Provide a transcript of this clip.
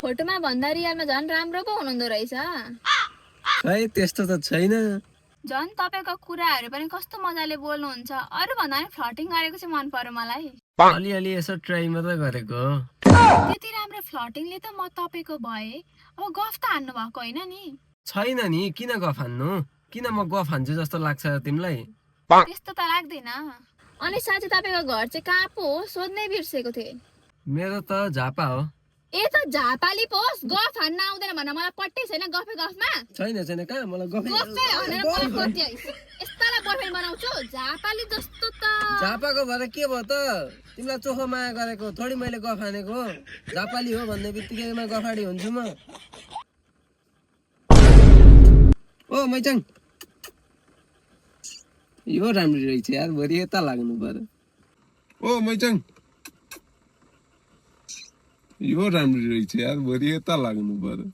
फोटोमा भन्दा रियलमा झन् राम्रो पो हुनुहुँदो रहेछ। खै त्यस्तो त छैन। झन् तपाईको कुराहरू पनि कस्तो मजाले बोल्नुहुन्छ। अरू भन्दा पनि फ्लर्टिङ गरेको चाहिँ मन पर्यो मलाई। अलिअलि यसो ट्राई मात्रै गरेको हो। त्यति राम्रो फ्लर्टिङले त म तपाईको भए। अब गफ त हान्नु भएको होइन नि? छैन नि, किन गफ हान्नु? किन म गफ हान्छु जस्तो लाग्छ तिमीलाई? त्यस्तो त लाग्दैन। अनि साथी तपाईको घर चाहिँ कहाँ पो हो? सोध्नै बिर्सेको थिएँ। मेरो त झापा हो। ए त झापाली पोस गफ हान्न आउँदैन भन्न मलाई पट्टै छैन गफमा। छैन कहाँ मलाई गफै गफै भनेर मलाई खोज्याइस। यस्तालाई बोयफ्रेन्ड बनाउँछु झापाली जस्तो त। झापाको भएर के भयो त? तिमीलाई चोखो माया गरेको थोडी मैले गफ हानेको हो। झापाली हो भन्ने बित्तिकैमा गफाडी हुन्छु म। ओ मैचाङ, यो राम्रो रहेछ यार, भरि यता लाग्नु पर्यो। ओ मैचाङ, यो राम्रो रहेछ यार, भरि यता लाग्नु पर्यो।